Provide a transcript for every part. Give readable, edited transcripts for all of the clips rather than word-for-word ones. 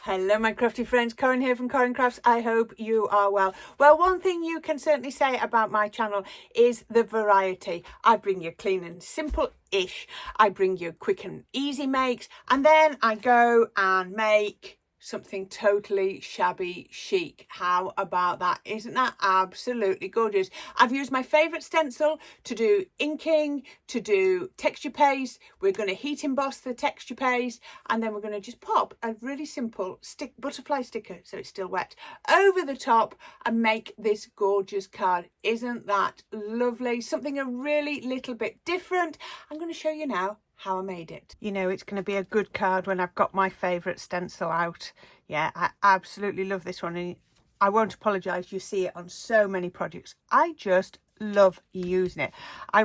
Hello my crafty friends, Corrine here from Corrine Crafts. I hope you are well. Well, one thing you can certainly say about my channel is the variety. I bring you clean and simple-ish. I bring you quick and easy makes, and then I go and make something totally shabby chic. How about that? Isn't that absolutely gorgeous? I've used my favourite stencil to do inking, to do texture paste. We're going to heat emboss the texture paste, and then we're going to just pop a really simple butterfly sticker, so it's still wet, over the top and make this gorgeous card. Isn't that lovely? Something a really little bit different. I'm going to show you now how I made it. You know, it's going to be a good card when I've got my favourite stencil out. Yeah, I absolutely love this one, and I won't apologise. You see it on so many projects. I just love using it. I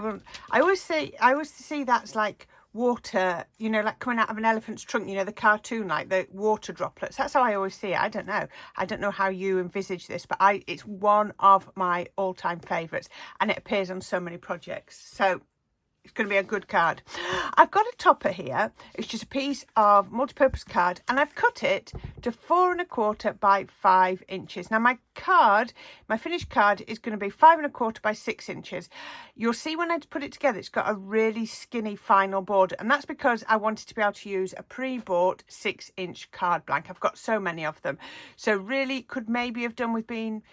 always see that's like water, you know, like coming out of an elephant's trunk, you know, the cartoon, like the water droplets. That's how I always see it. I don't know how you envisage this, but it's one of my all-time favourites, and it appears on so many projects. So it's going to be a good card. I've got a topper here. It's just a piece of multi-purpose card, and I've cut it to 4 1/4 by 5 inches. Now my finished card is going to be 5 1/4 by 6 inches. You'll see when I put it together, it's got a really skinny final border, and that's because I wanted to be able to use a pre-bought 6-inch card blank. I've got so many of them, so really could maybe have done with being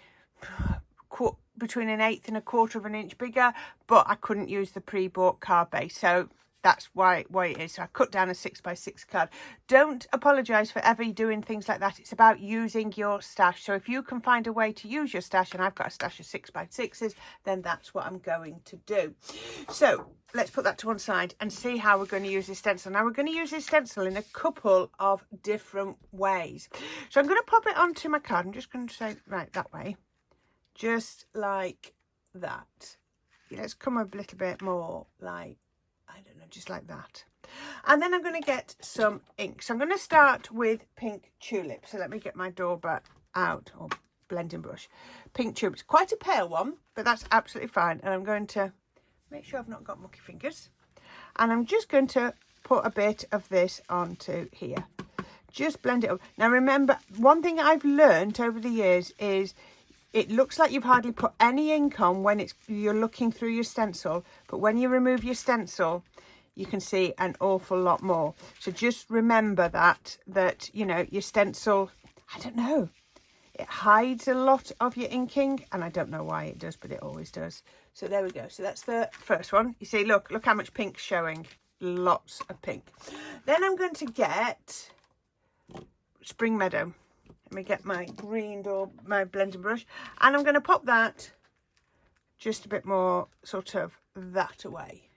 between 1/8 and 1/4 of an inch bigger, but I couldn't use the pre-bought card base, so that's why it is. So I cut down a 6 by 6 card. Don't apologise for ever doing things like that. It's about using your stash. So if you can find a way to use your stash, and I've got a stash of 6 by 6s, then that's what I'm going to do. So let's put that to one side and see how we're going to use this stencil. Now we're going to use this stencil in a couple of different ways. So I'm going to pop it onto my card. I'm just going to say, right, that way. Just like that. Let's come a little bit more like, I don't know, just like that. And then I'm going to get some ink. So I'm going to start with pink tulip. So let me get my dauber out, or blending brush. Pink tulip. It's quite a pale one, but that's absolutely fine. And I'm going to make sure I've not got mucky fingers. And I'm just going to put a bit of this onto here. Just blend it up. Now remember, one thing I've learned over the years is it looks like you've hardly put any ink on when you're looking through your stencil, but when you remove your stencil, you can see an awful lot more. So just remember that you know, your stencil, I don't know, it hides a lot of your inking, and I don't know why it does, but it always does. So there we go. So that's the first one. You see, look how much pink's showing. Lots of pink. Then I'm going to get Spring Meadow. Let me get my green or my blending brush, and I'm going to pop that just a bit more sort of that away,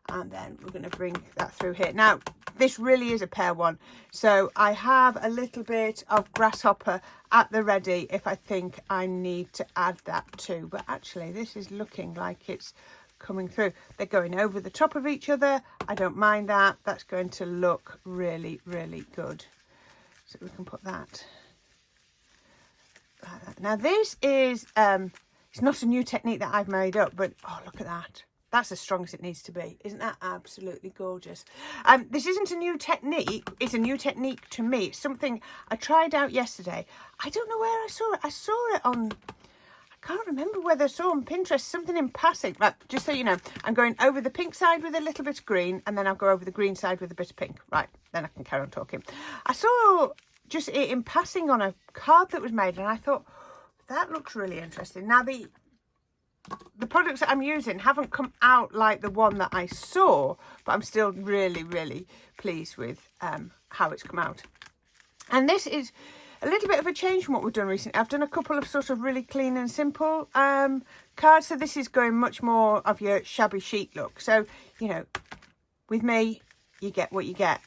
and then we're going to bring that through here. Now this really is a pear one, so I have a little bit of grasshopper at the ready if I think I need to add that too, but actually this is looking like it's coming through. They're going over the top of each other. I don't mind that. That's going to look really, really good. So we can put that. Now this is, it's not a new technique that I've made up, but oh, look at that. That's as strong as it needs to be. Isn't that absolutely gorgeous? This isn't a new technique. It's a new technique to me. It's something I tried out yesterday. I don't know where I saw it. I saw it on, I can't remember whether I saw on Pinterest, something in passing. Right, just so you know, I'm going over the pink side with a little bit of green, and then I'll go over the green side with a bit of pink. Right, then I can carry on talking. I saw just it in passing on a card that was made, and I thought, that looks really interesting. Now the products that I'm using haven't come out like the one that I saw, but I'm still really, really pleased with how it's come out. And this is a little bit of a change from what we've done recently. I've done a couple of sort of really clean and simple cards, so this is going much more of your shabby chic look. So, you know, with me, you get what you get.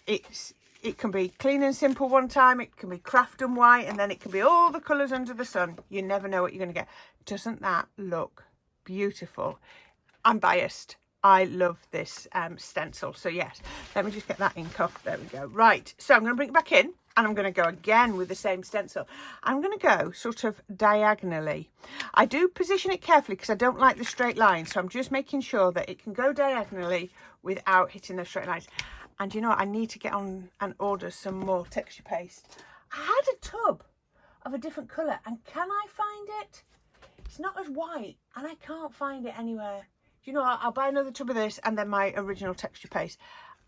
It can be clean and simple one time, it can be craft and white, and then it can be all the colours under the sun. You never know what you're going to get. Doesn't that look beautiful? I'm biased. I love this stencil. So yes, let me just get that ink off. There we go. Right, so I'm going to bring it back in, and I'm going to go again with the same stencil. I'm going to go sort of diagonally. I do position it carefully because I don't like the straight lines, so I'm just making sure that it can go diagonally without hitting the straight lines. And you know what? I need to get on and order some more texture paste. I had a tub of a different colour, and can I find it? It's not as white, and I can't find it anywhere. Do you know what? I'll buy another tub of this and then my original texture paste.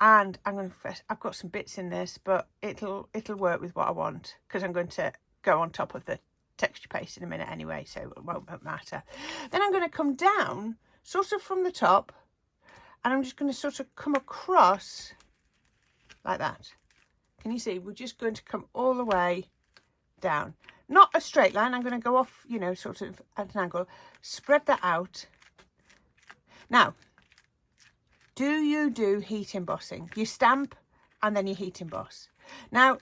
And I'm going to, I've got some bits in this, but it'll work with what I want, because I'm going to go on top of the texture paste in a minute anyway, so it won't matter. Then I'm going to come down sort of from the top, and I'm just going to sort of come across like that. Can you see? We're just going to come all the way down. Not a straight line. I'm going to go off, you know, sort of at an angle. Spread that out. Now, do you do heat embossing? You stamp and then you heat emboss. Now,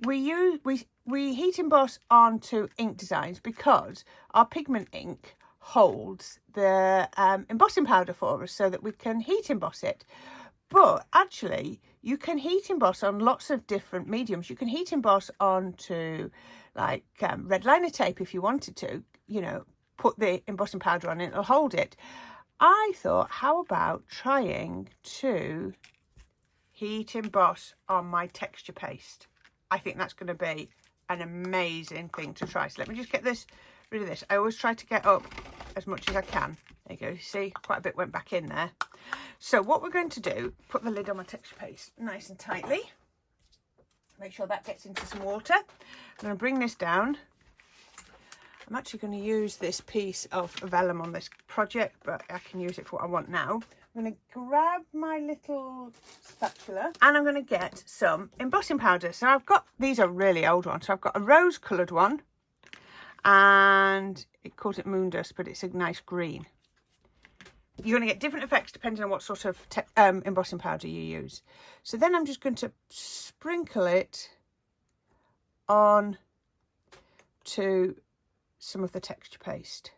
we heat emboss onto ink designs because our pigment ink holds the embossing powder for us so that we can heat emboss it. But actually, you can heat emboss on lots of different mediums. You can heat emboss onto like red liner tape if you wanted to, you know, put the embossing powder on it, it'll hold it. I thought, how about trying to heat emboss on my texture paste? I think that's going to be an amazing thing to try. So let me just get rid of this. I always try to get up as much as I can. There you go. You see, quite a bit went back in there. So what we're going to do, put the lid on my texture paste nice and tightly. Make sure that gets into some water. I'm going to bring this down. I'm actually going to use this piece of vellum on this project, but I can use it for what I want now. I'm going to grab my little spatula and I'm going to get some embossing powder. So I've got, these are really old ones. So I've got a rose coloured one, and it calls it moon dust, but it's a nice green. You're going to get different effects depending on what sort of embossing powder you use. So then I'm just going to sprinkle it on to some of the texture paste.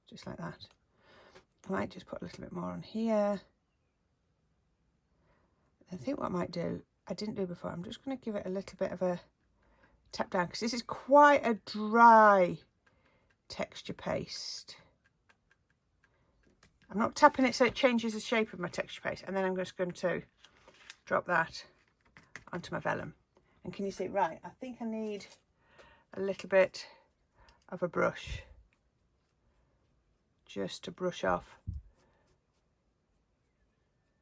Just like that. I might just put a little bit more on here. I think what I might do, I didn't do before, I'm just going to give it a little bit of a tap down, because this is quite a dry texture paste. I'm not tapping it so it changes the shape of my texture paste, and then I'm just going to drop that onto my vellum. And can you see? Right, I think I need a little bit of a brush just to brush off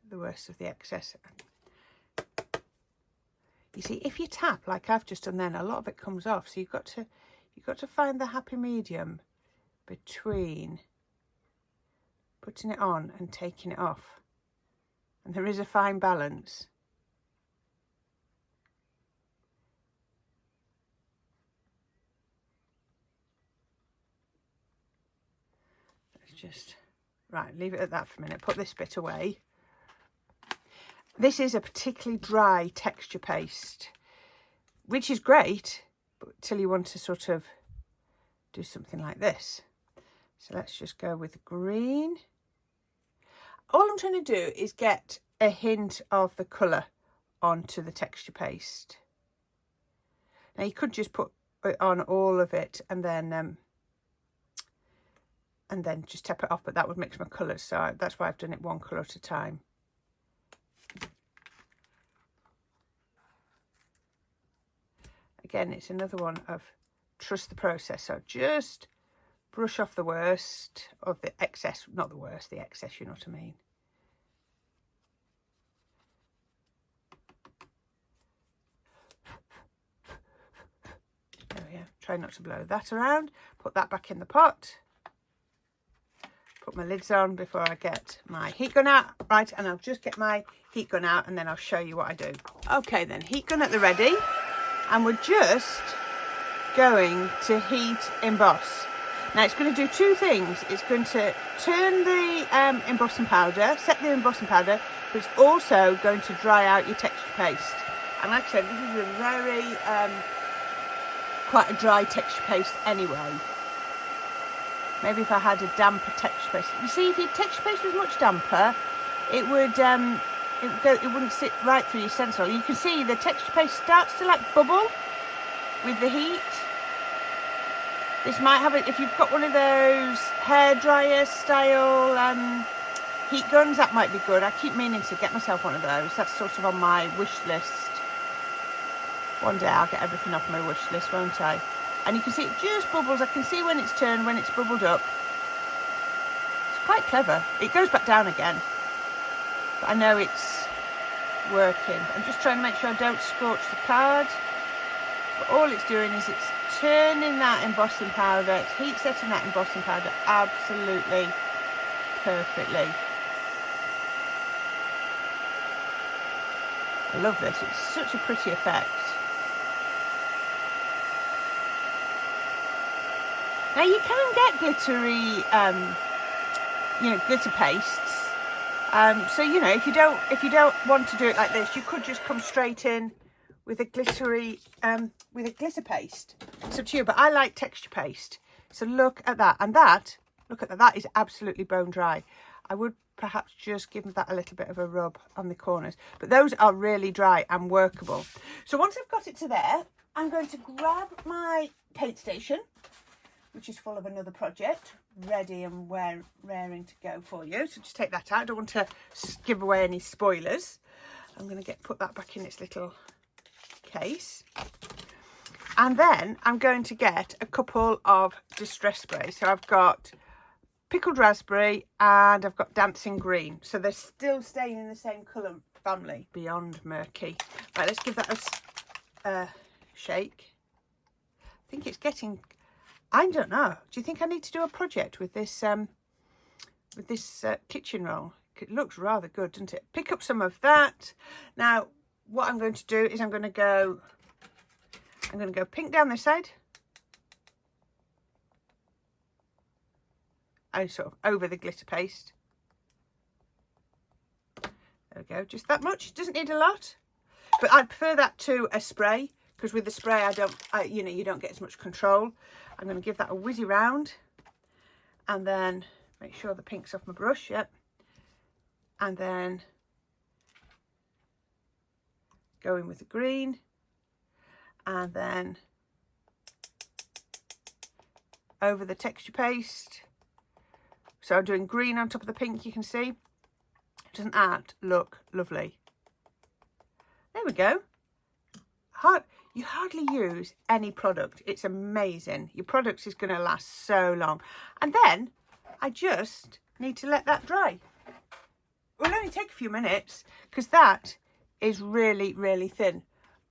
the worst of the excess. You see, if you tap like I've just done then, a lot of it comes off. So you've got to find the happy medium between putting it on and taking it off. And there is a fine balance. Let's just, right, leave it at that for a minute. Put this bit away. This is a particularly dry texture paste, which is great, but till you want to sort of do something like this. So let's just go with green. All I'm trying to do is get a hint of the colour onto the texture paste. Now you could just put it on all of it and then just tap it off, but that would mix my colours, so that's why I've done it one colour at a time. Again, it's another one of trust the process. So just brush off the worst of the excess, not the worst, the excess, you know what I mean. There we go. Try not to blow that around. Put that back in the pot. Put my lids on before I get my heat gun out. Right, and I'll just get my heat gun out and then I'll show you what I do. Okay then, heat gun at the ready. And we're just going to heat emboss. Now it's going to do two things. It's going to turn the embossing powder, set the embossing powder, but it's also going to dry out your texture paste. And like I said, this is a very, quite a dry texture paste anyway. Maybe if I had a damper texture paste. You see, if your texture paste was much damper, it would, it wouldn't sit right through your stencil. You can see the texture paste starts to like bubble with the heat. This might have it if you've got one of those hairdryer style heat guns, that might be good. I keep meaning to get myself one of those. That's sort of on my wish list. One day I'll get everything off my wish list, won't I? And you can see it just bubbles. I can see when it's turned, when it's bubbled up. It's quite clever. It goes back down again. But I know it's working. I'm just trying to make sure I don't scorch the card. But all it's doing is it's turning that embossing powder, it's heat setting that embossing powder absolutely perfectly. I love this. It's such a pretty effect. Now you can get glittery, glitter pastes. So if you don't want to do it like this, you could just come straight in with a glittery, with a glitter paste. It's up to you, but I like texture paste. So look at that, and look at that. That is absolutely bone dry. I would perhaps just give that a little bit of a rub on the corners, but those are really dry and workable. So once I've got it to there, I'm going to grab my paint station, which is full of another project, ready and raring to go for you. So just take that out. I don't want to give away any spoilers. I'm going to put that back in its little case. And then I'm going to get a couple of distress sprays. So I've got pickled raspberry and I've got dancing green. So they're still staying in the same colour family. Beyond murky. Right, let's give that a shake. I think it's getting... I don't know. Do you think I need to do a project with this kitchen roll? It looks rather good, doesn't it? Pick up some of that. Now, what I'm going to do is I'm going to go pink down this side. And sort of over the glitter paste. There we go. Just that much. It doesn't need a lot. But I prefer that to a spray, because with the spray you don't get as much control. I'm going to give that a whizzy round and then make sure the pink's off my brush, yep. And then go in with the green and then over the texture paste. So I'm doing green on top of the pink, you can see. Doesn't that look lovely? There we go. You hardly use any product. It's amazing. Your product is going to last so long. And then I just need to let that dry. It will only take a few minutes because that is really, really thin.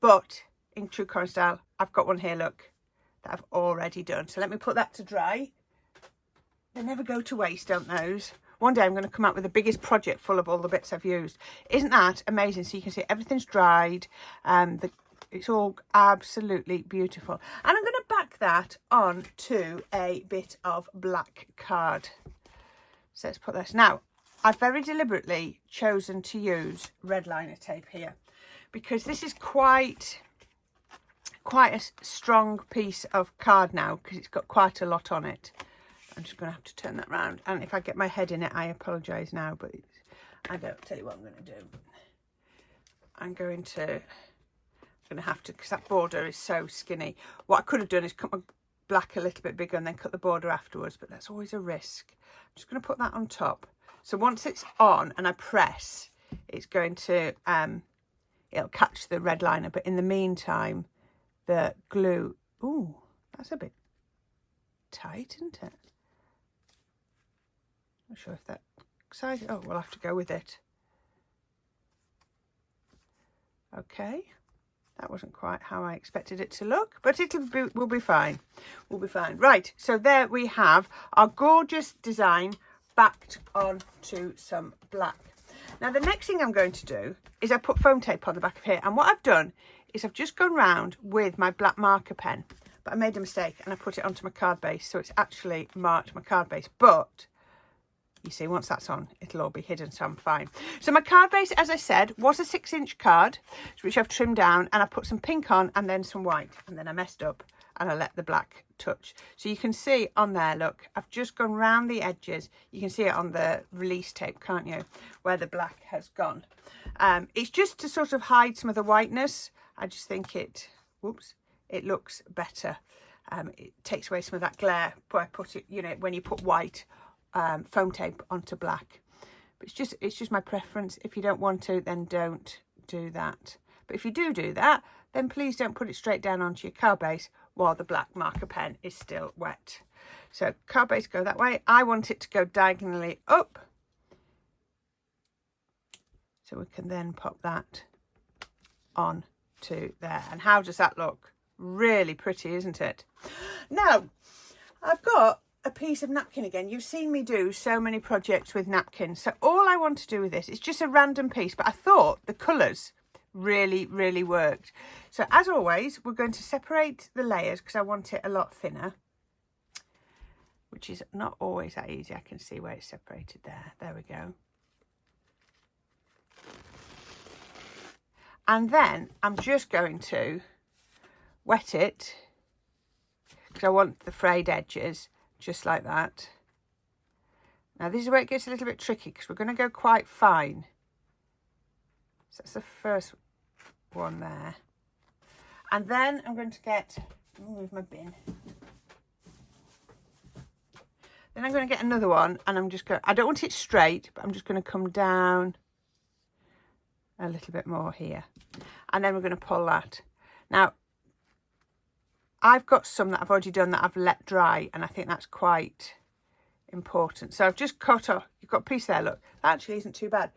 But in true Corrine style, I've got one here, look, that I've already done. So let me put that to dry. They never go to waste, don't those? One day I'm going to come out with the biggest project full of all the bits I've used. Isn't that amazing? So you can see everything's dried. It's all absolutely beautiful. And I'm going to back that on to a bit of black card. So let's put this. Now, I've very deliberately chosen to use red liner tape here because this is quite a strong piece of card now because it's got quite a lot on it. I'm just going to have to turn that round. And if I get my head in it, I apologise now, but I don't tell you what I'm going to do. I'm going to have to, because that border is so skinny. What I could have done is cut my black a little bit bigger and then cut the border afterwards, but that's always a risk. I'm just going to put that on top. So once it's on and I press, it's going to, it'll catch the red liner. But in the meantime, the glue, ooh, that's a bit tight, isn't it? Not sure if that size, oh, we'll have to go with it. Okay. That wasn't quite how I expected it to look, but we'll be fine. We'll be fine. Right, so there we have our gorgeous design backed onto some black. Now, the next thing I'm going to do is I put foam tape on the back of here. And what I've done is I've just gone round with my black marker pen, but I made a mistake and I put it onto my card base. So it's actually marked my card base, but you see, once that's on, it'll all be hidden, so I'm fine. So my card base, as I said, was a 6-inch card, which I've trimmed down, and I put some pink on and then some white, and then I messed up and I let the black touch. So you can see on there, look, I've just gone round the edges. You can see it on the release tape, can't you, where the black has gone. It's just to sort of hide some of the whiteness. I just think it looks better. It takes away some of that glare, but I put it, when you put white foam tape onto black. It's just my preference. If you don't want to, then don't do that. But if you do that, then please don't put it straight down onto your card base while the black marker pen is still wet. So card base go that way. I want it to go diagonally up. So we can then pop that on to there. And how does that look? Really pretty, isn't it? Now, I've got a piece of napkin again. You've seen me do so many projects with napkins. So all I want to do with this is just a random piece, but I thought the colours really worked. So as always, we're going to separate the layers because I want it a lot thinner, which is not always that easy. I can see where it's separated there. There we go. And then I'm just going to wet it because I want the frayed edges just like that. Now this is where it gets a little bit tricky because we're going to go quite fine. So that's the first one there. And then I'm going to move my bin. Then I'm going to get another one and I'm just going, I don't want it straight, but I'm just going to come down a little bit more here. And then we're going to pull that. Now, I've got some that I've already done that I've let dry, and I think that's quite important. So I've just cut off, you've got a piece there, look. That actually isn't too bad.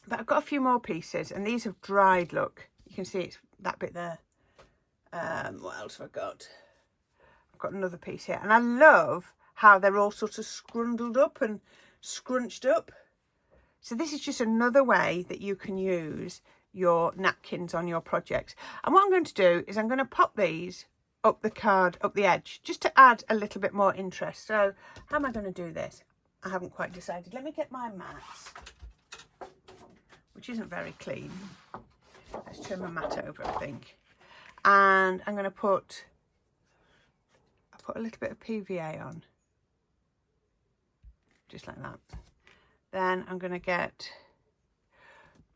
But I've got a few more pieces, and these have dried, look. You can see it's that bit there. What else have I got? I've got another piece here. And I love how they're all sort of scrundled up and scrunched up. So this is just another way that you can use your napkins on your projects. And what I'm going to do is I'm going to pop these up the card, up the edge, just to add a little bit more interest. So how am I going to do this? I haven't quite decided. Let me get my mats, which isn't very clean. Let's turn my mat over, I think. And I'm going to put a little bit of PVA on, just like that. Then I'm going to get,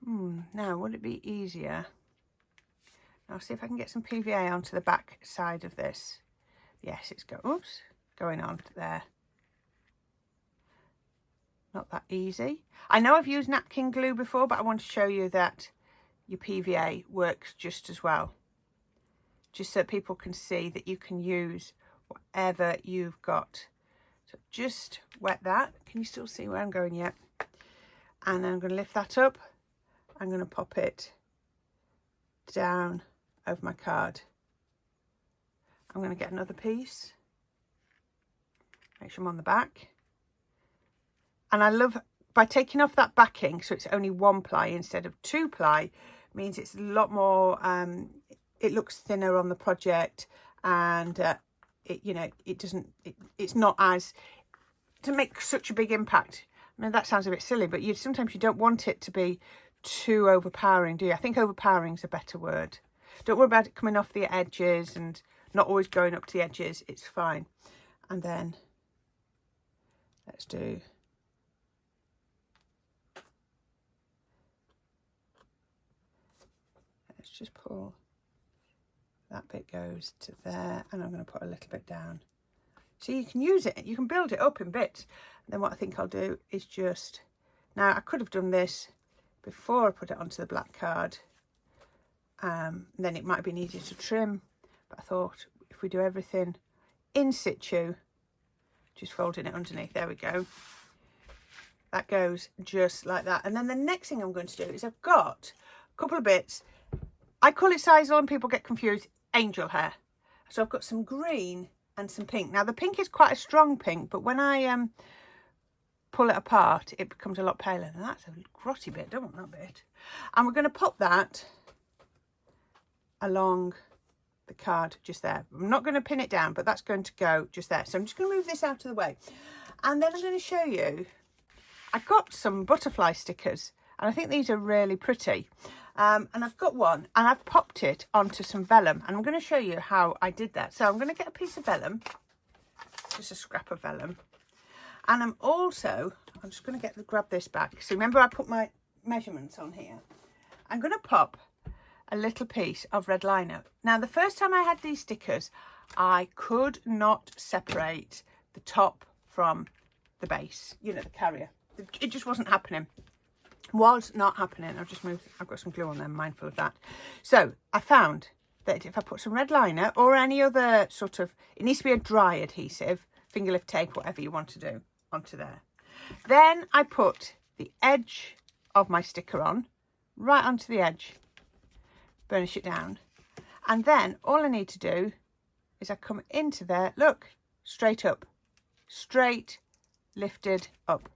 now would it be easier? I'll see if I can get some PVA onto the back side of this. Yes, it's going on there. Not that easy. I know I've used napkin glue before, but I want to show you that your PVA works just as well. Just so people can see that you can use whatever you've got. So just wet that. Can you still see where I'm going yet? And then I'm going to lift that up. I'm going to pop it down over my card. I'm going to get another piece. Make sure I'm on the back. And I love, by taking off that backing, so it's only 1 ply instead of 2 ply, means it's a lot more, it looks thinner on the project, and it's not as, to make such a big impact. I mean, that sounds a bit silly, but sometimes you don't want it to be too overpowering, do you? I think overpowering is a better word. Don't worry about it coming off the edges and not always going up to the edges. It's fine. And then let's just pull, that bit goes to there, and I'm going to put a little bit down. So you can use it, you can build it up in bits. And then what I think I'll do is just, now I could have done this before I put it onto the black card. Then it might have been easier to trim, but I thought if we do everything in situ, just folding it underneath, there we go. That goes just like that. And then the next thing I'm going to do is I've got a couple of bits. I call it sisal and people get confused, angel hair. So I've got some green and some pink. Now the pink is quite a strong pink, but when I pull it apart, it becomes a lot paler. And that's a grotty bit, don't want that bit. And we're going to pop that along the card just there. I'm not going to pin it down, but that's going to go just there. So I'm just going to move this out of the way. And then I'm going to show you, I've got some butterfly stickers, and I think these are really pretty. And I've got one, and I've popped it onto some vellum, and I'm going to show you how I did that. So I'm going to get a piece of vellum, just a scrap of vellum, and I'm just going to grab this back. So remember I put my measurements on here. I'm going to pop a little piece of red liner. Now the first time I had these stickers, I could not separate the top from the base, you know, the carrier, it just wasn't happening. Was not happening. I've just moved, I've got some glue on there, I'm mindful of that. So I found that if I put some red liner or any other sort of, it needs to be a dry adhesive, finger lift tape, whatever you want to do, onto there. Then I put the edge of my sticker on, right onto the edge, burnish it down. And then all I need to do is I come into there, look, straight up, straight lifted up.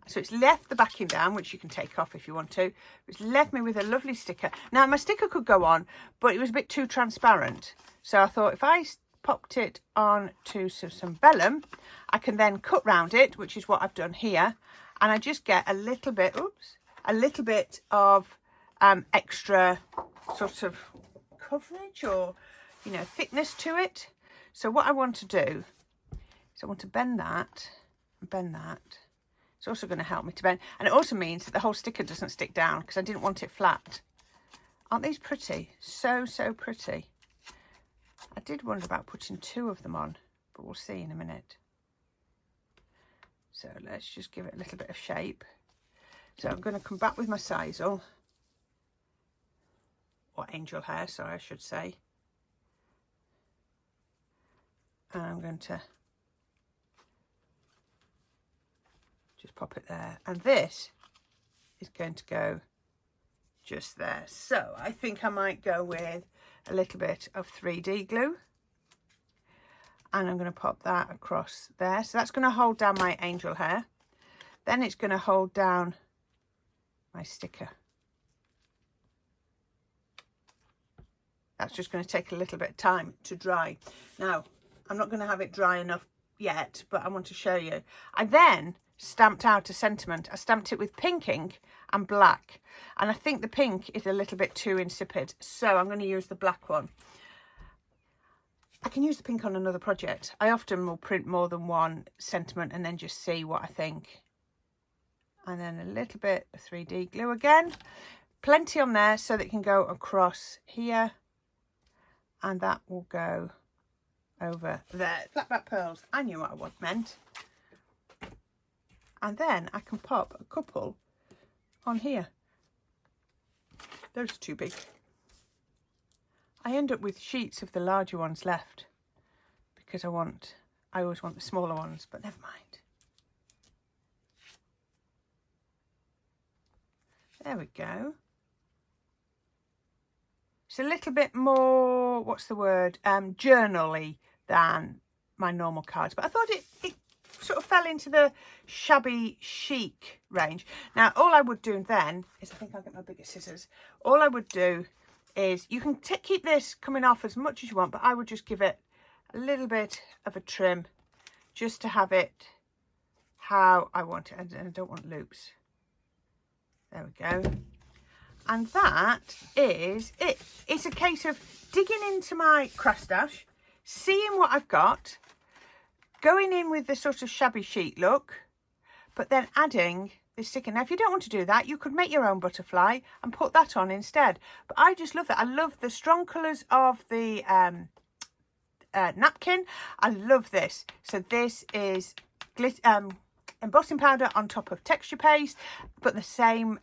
So it's left the backing down, which you can take off if you want to. It's left me with a lovely sticker. Now my sticker could go on, but it was a bit too transparent. So I thought if I popped it on to some vellum, I can then cut round it, which is what I've done here. And I just get a little bit, oops, a little bit of extra sort of coverage or, you know, thickness to it. So what I want to do is I want to bend that. It's also going to help me to bend, and it also means that the whole sticker doesn't stick down because I didn't want it flat. Aren't these pretty? So pretty. I did wonder about putting 2 of them on, but we'll see in a minute. So let's just give it a little bit of shape. So I'm going to come back with my sisal, or angel hair, sorry, I should say, and I'm going to just pop it there, and this is going to go just there. So I think I might go with a little bit of 3D glue, and I'm going to pop that across there. So that's going to hold down my angel hair. Then it's going to hold down my sticker. That's just going to take a little bit of time to dry. Now, I'm not going to have it dry enough yet, but I want to show you. I then stamped out a sentiment. I stamped it with pink ink and black, and I think the pink is a little bit too insipid, so I'm going to use the black one. I can use the pink on another project. I often will print more than one sentiment and then just see what I think. And then a little bit of 3D glue again, plenty on there so that it can go across here, and that will go over there. Flat back pearls, I knew what I meant. And then I can pop a couple on here. Those are too big. I end up with sheets of the larger ones left because I always want the smaller ones, but never mind. There we go. It's a little bit more, what's the word, journal-y than my normal cards, but I thought it sort of fell into the shabby chic range. Now all I would do then is, I think I'll get my bigger scissors, all I would do is, you can keep this coming off as much as you want, but I would just give it a little bit of a trim just to have it how I want it, and I don't want loops. There we go. And that is it. It's a case of digging into my craft stash, seeing what I've got, going in with the sort of shabby chic look, but then adding the sticker. Now, if you don't want to do that, you could make your own butterfly and put that on instead. But I just love that. I love the strong colours of the napkin. I love this. So this is embossing powder on top of texture paste, but the same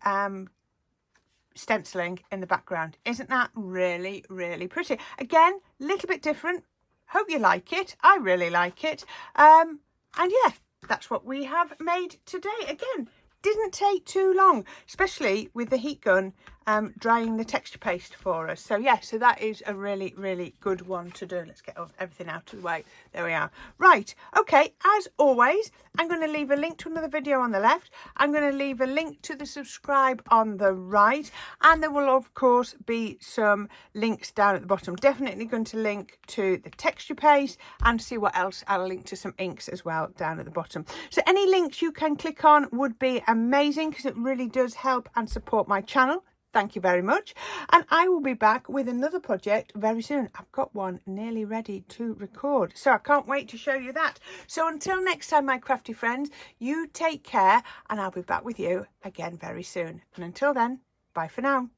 stenciling in the background. Isn't that really, really pretty? Again, a little bit different. Hope you like it. I really like it. And yeah, that's what we have made today. Again, didn't take too long, especially with the heat gun drying the texture paste for us. So yeah, so that is a really, really good one to do. Let's get everything out of the way. There we are. Right, okay, as always, I'm going to leave a link to another video on the left. I'm going to leave a link to the subscribe on the right, and there will of course be some links down at the bottom. Definitely going to link to the texture paste, and see what else. I'll link to some inks as well down at the bottom. So any links you can click on would be amazing, because it really does help and support my channel. Thank you very much, and I will be back with another project very soon. I've got one nearly ready to record, so I can't wait to show you that. So until next time, my crafty friends, you take care, and I'll be back with you again very soon. And until then, bye for now.